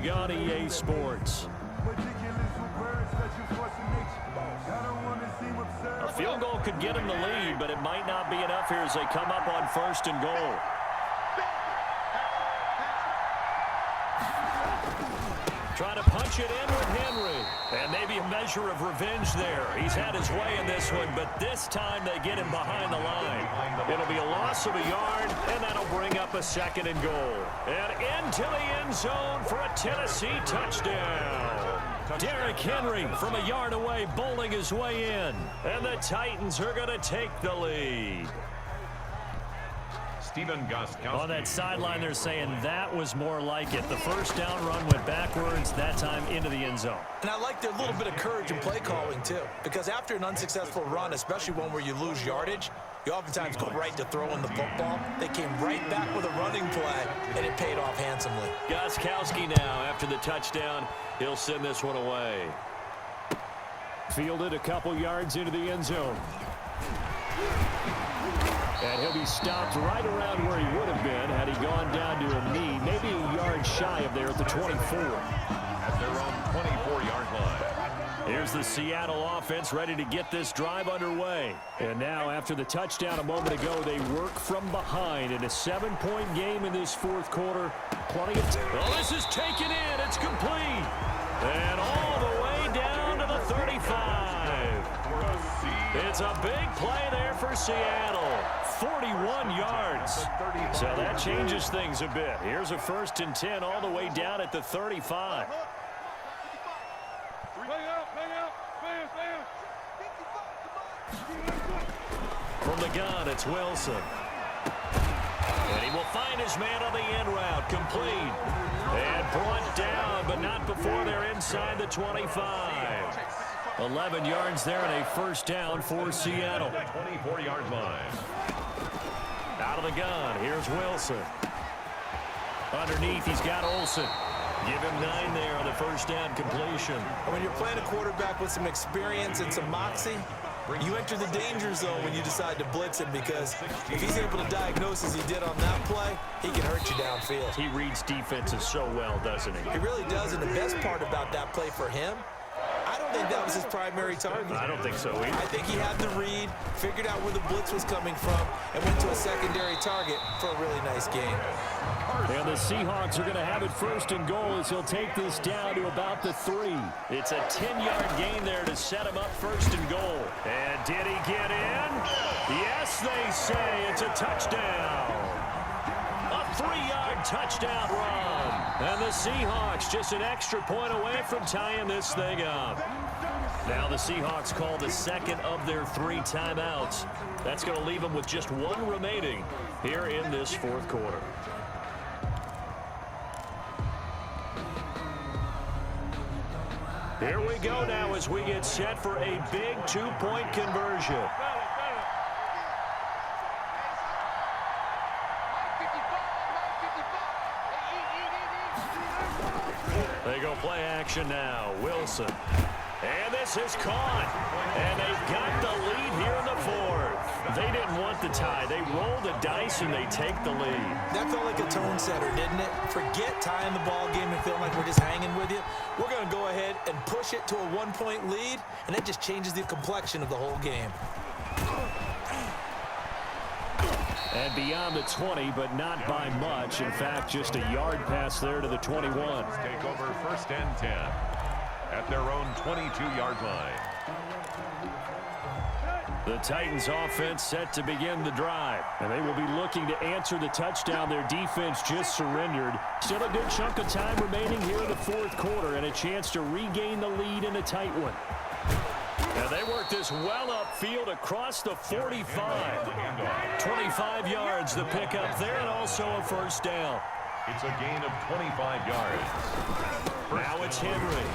league on EA Sports. A field goal could get him the lead, but it might not be enough here as they come up on 1st and goal. Trying to punch it in with Henry. And maybe a measure of revenge there. He's had his way in this one, but this time they get him behind the line. It'll be a loss of a yard, and that'll bring up a 2nd and goal. And into the end zone for a Tennessee touchdown. Derrick Henry from a yard away bowling his way in. And the Titans are going to take the lead. On that sideline, they're saying that was more like it. The first down run went backwards, that time into the end zone. And I like their little bit of courage in play calling, too. Because after an unsuccessful run, especially one where you lose yardage, you oftentimes go right to throwing the football. They came right back with a running play, and it paid off handsomely. Gostkowski now, after the touchdown, he'll send this one away. Fielded a couple yards into the end zone. And he'll be stopped right around where he would have been had he gone down to a knee, maybe a yard shy of there at the 24. At their own 24-yard line. Here's the Seattle offense ready to get this drive underway. And now, after the touchdown a moment ago, they work from behind in a 7-point game in this 4th quarter. Plenty of time. Oh, this is taken in. It's complete. And all the way down to the 35. It's a big play there for Seattle. 41 yards. So that changes things a bit. Here's a 1st and 10 all the way down at the 35. From the gun, it's Wilson. And he will find his man on the end route. Complete. And brought down, but not before they're inside the 25. 11 yards there and a 1st down for Seattle. 24-yard line. Out of the gun, here's Wilson. Underneath, he's got Olsen. Give him 9 there on the 1st down completion. When you're playing a quarterback with some experience and some moxie, you enter the danger zone when you decide to blitz him, because if he's able to diagnose as he did on that play, he can hurt you downfield. He reads defenses so well, doesn't he? He really does, and the best part about that play for him, I don't think that was his primary target. I don't think so either. I think he had the read, figured out where the blitz was coming from, and went to a secondary target for a really nice game. And the Seahawks are going to have it 1st and goal as he'll take this down to about the 3. It's a 10-yard gain there to set him up 1st and goal. And did he get in? Yes, they say it's a touchdown. A 3-yard touchdown run. And the Seahawks just an extra point away from tying this thing up. Now the Seahawks call the 2nd of their 3 timeouts. That's going to leave them with just 1 remaining here in this 4th quarter. Here we go now as we get set for a big 2-point conversion. They go play action now. Wilson. And this is caught. And they've got the lead here in the 4th. They didn't want the tie. They roll the dice and they take the lead. That felt like a tone setter, didn't it? Forget tying the ball game and feeling like we're just hanging with you. We're going to go ahead and push it to a 1-point lead, and that just changes the complexion of the whole game. And beyond the 20, but not by much. In fact, just a yard pass there to the 21. Take over 1st and 10 at their own 22-yard line. The Titans offense set to begin the drive. And they will be looking to answer the touchdown. Their defense just surrendered. Still a good chunk of time remaining here in the 4th quarter and a chance to regain the lead in a tight one. And they work this well upfield across the 45. 25 yards the pickup there, and also a 1st down. It's a gain of 25 yards. Now it's Henry.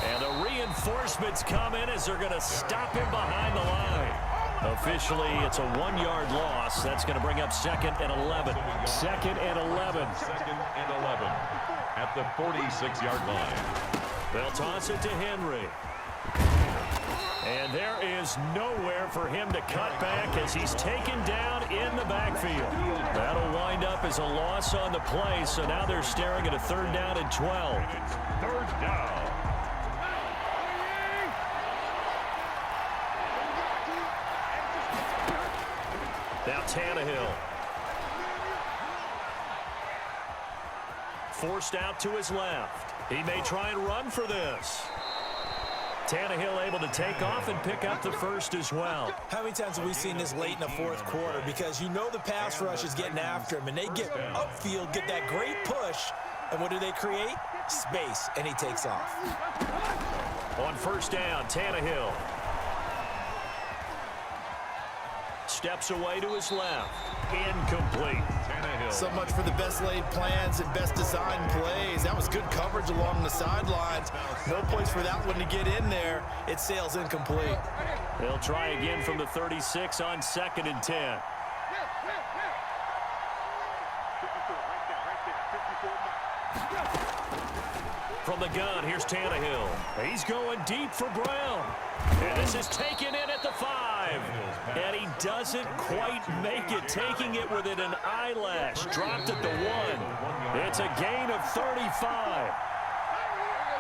And the reinforcements come in as they're going to stop him behind the line. Officially, it's a 1-yard loss. That's going to bring up 2nd and 11. 2nd and 11. 2nd and 11 at the 46-yard line. They'll toss it to Henry. And there is nowhere for him to cut back as he's taken down in the backfield. That'll wind up as a loss on the play, so now they're staring at a 3rd down and 12. Third down. Now Tannehill. Forced out to his left. He may try and run for this. Tannehill able to take off and pick up the first as well. How many times have we seen this late in the 4th quarter? Because you know the pass rush is getting after him, and they get upfield, get that great push, and what do they create? Space, and he takes off. On 1st down, Tannehill. Steps away to his left. Incomplete. So much for the best laid plans and best designed plays. That was good coverage along the sidelines. No place for that one to get in there. It sails incomplete. They'll try again from the 36 on 2nd and 10. From the gun, here's Tannehill. He's going deep for Brown. And this is taken in at the 5. And he doesn't quite make it, taking it within an eyelash. Dropped at the 1. It's a gain of 35.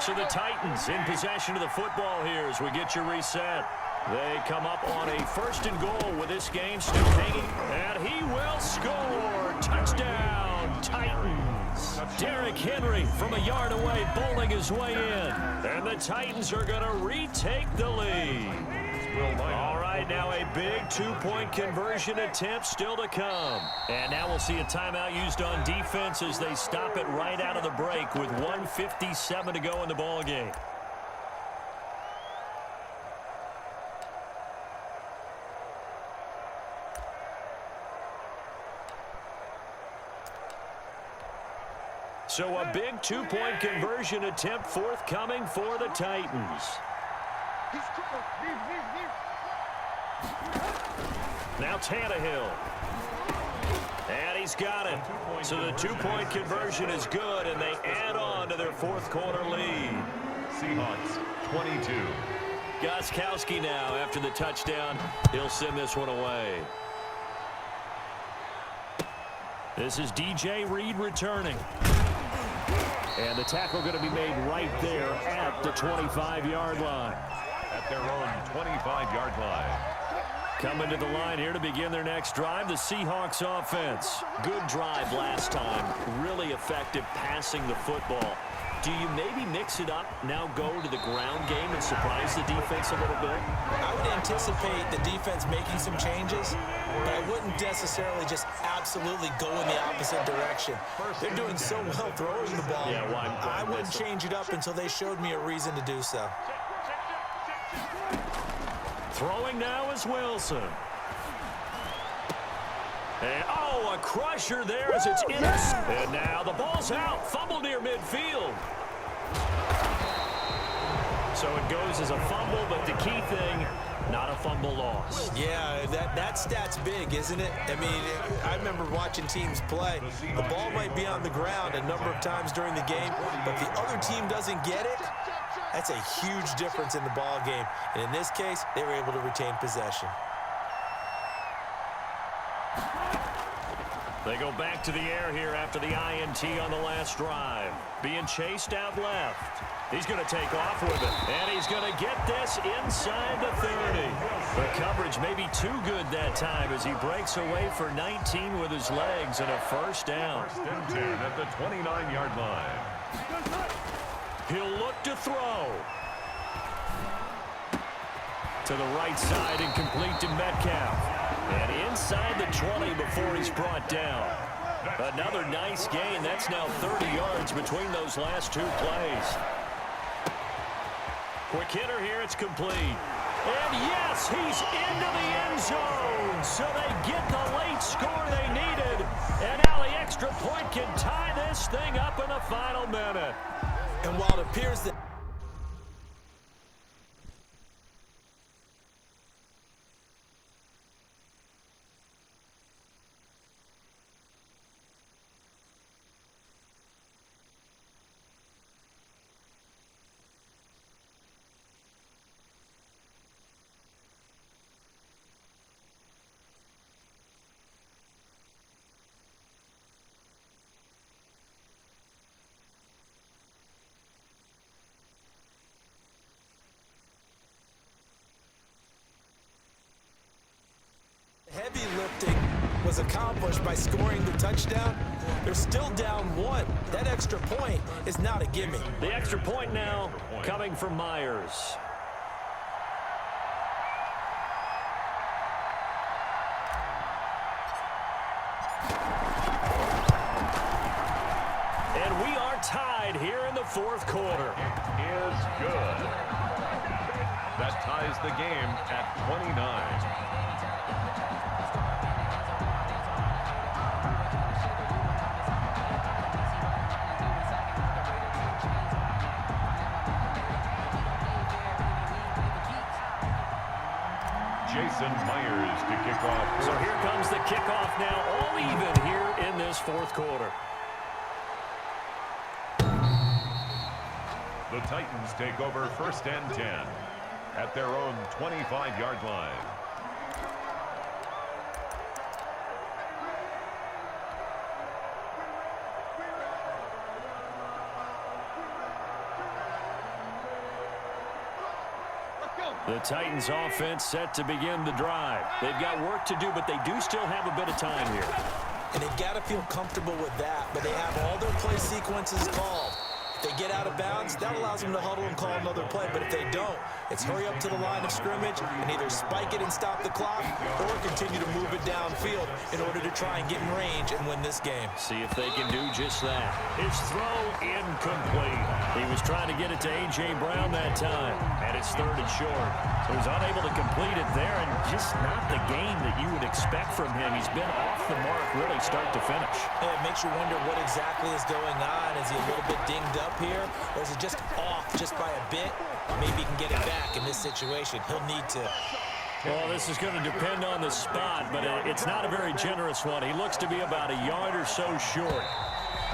So the Titans in possession of the football here as we get you reset. They come up on a 1st and goal with this game still hanging. And he will score. Touchdown, Titans. Derrick Henry from a yard away bowling his way in. And the Titans are going to retake the lead. All right, now a big 2-point conversion attempt still to come. And now we'll see a timeout used on defense as they stop it right out of the break with 1:57 to go in the ball game. So a big 2-point conversion attempt forthcoming for the Titans. Now Tannehill. And he's got it. So the 2-point conversion is good, and they add on to their 4th quarter lead. Seahawks 22. Gostkowski now after the touchdown. He'll send this one away. This is DJ Reed returning. And the tackle going to be made right there at the 25-yard line. At their own 25-yard line. Coming to the line here to begin their next drive, the Seahawks offense. Good drive last time. Really effective passing the football. Do you maybe mix it up, now go to the ground game and surprise the defense a little bit? I would anticipate the defense making some changes, but I wouldn't necessarily just absolutely go in the opposite direction. They're doing so well throwing the ball. Yeah, well, I wouldn't change it up until they showed me a reason to do so. Throwing now is Wilson. And, oh, a crusher there as it's in. And now the ball's out. Fumble near midfield. So it goes as a fumble, but the key thing, not a fumble loss. Yeah, that stat's big, isn't it? I mean, I remember watching teams play. The ball might be on the ground a number of times during the game, but the other team doesn't get it. That's a huge difference in the ball game. And in this case, they were able to retain possession. They go back to the air here after the INT on the last drive. Being chased out left. He's going to take off with it. And he's going to get this inside the 30. The coverage may be too good that time as he breaks away for 19 with his legs and a 1st down. 1st and 10 at the 29-yard line. He'll look to throw. To the right side and complete to Metcalf. And inside the 20 before he's brought down. Another nice gain. That's now 30 yards between those last 2 plays. Quick hitter here. It's complete. And yes, he's into the end zone. So they get the late score they needed. And now the extra point can tie this thing up in the final minute. And while it appears that was accomplished by scoring the touchdown. They're still down 1. That extra point is not a gimme. The extra point now coming from Myers. And we are tied here in the fourth quarter. Is good. That ties the game at 29. Jason Myers to kick off. So here comes the kickoff now, all even here in this fourth quarter. The Titans take over 1st and 10 at their own 25-yard line. The Titans offense set to begin the drive. They've got work to do, but they do still have a bit of time here. And they've got to feel comfortable with that, but they have all their play sequences called. If they get out of bounds, that allows them to huddle and call another play. But if they don't, it's hurry up to the line of scrimmage and either spike it and stop the clock or continue to move it downfield in order to try and get in range and win this game. See if they can do just that. His throw incomplete. He was trying to get it to A.J. Brown that time, and it's 3rd and short. So he's unable to complete it there, and just not the game that you would expect from him. He's been off the mark really start to finish. And it makes you wonder what exactly is going on. Is he a little bit dinged up here, or is it just off just by a bit? Maybe he can get it back in this situation. He'll need to. Well, this is going to depend on the spot, but it's not a very generous one. He looks to be about a yard or so short.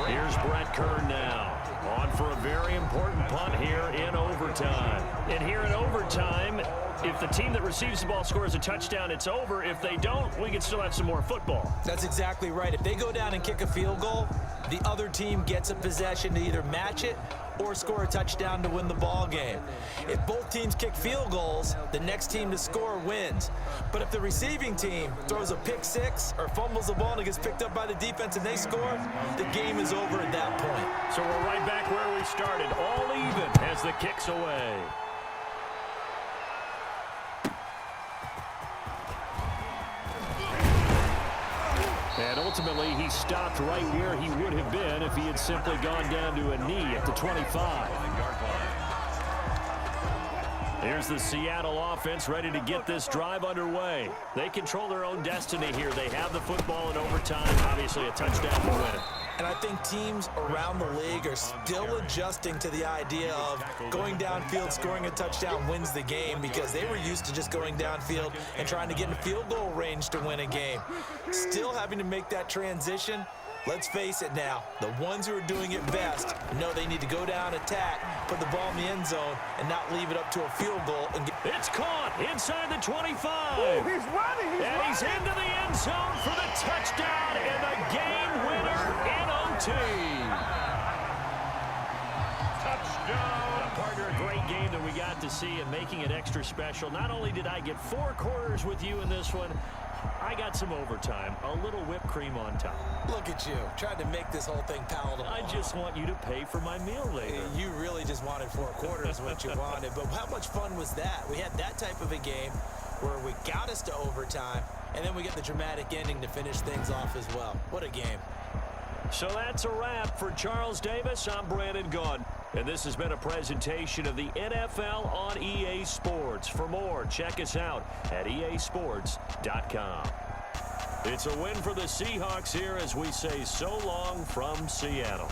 Here's Brett Kern now, on for a very important punt here in overtime. And here in overtime, if the team that receives the ball scores a touchdown, it's over. If they don't, we can still have some more football. That's exactly right. If they go down and kick a field goal, the other team gets a possession to either match it or score a touchdown to win the ball game. If both teams kick field goals, the next team to score wins. But if the receiving team throws a pick six or fumbles the ball and it gets picked up by the defense and they score, the game is over at that point. So we're right back where we started, all even as the kick's away. And ultimately, he stopped right where he would have been if he had simply gone down to a knee at the 25. Here's the Seattle offense ready to get this drive underway. They control their own destiny here. They have the football in overtime, obviously a touchdown to win it. And I think teams around the league are still adjusting to the idea of going downfield, scoring a touchdown wins the game, because they were used to just going downfield and trying to get in field goal range to win a game. Still having to make that transition. Let's face it now, the ones who are doing it best know they need to go down, attack, put the ball in the end zone, and not leave it up to a field goal. And it's caught inside the 25. Ooh, he's running, he's into the end zone for the touchdown and the game winner in OT. Touchdown. Partner, a great game that we got to see and making it extra special. Not only did I get 4 quarters with you in this one, I got some overtime, a little whipped cream on top. Look at you, trying to make this whole thing palatable. I just want you to pay for my meal later. You really just wanted 4 quarters what you wanted, but how much fun was that? We had that type of a game where we got us to overtime, and then we get the dramatic ending to finish things off as well. What a game. So that's a wrap for Charles Davis. I'm Brandon Gaudin. And this has been a presentation of the NFL on EA Sports. For more, check us out at easports.com. It's a win for the Seahawks here as we say so long from Seattle.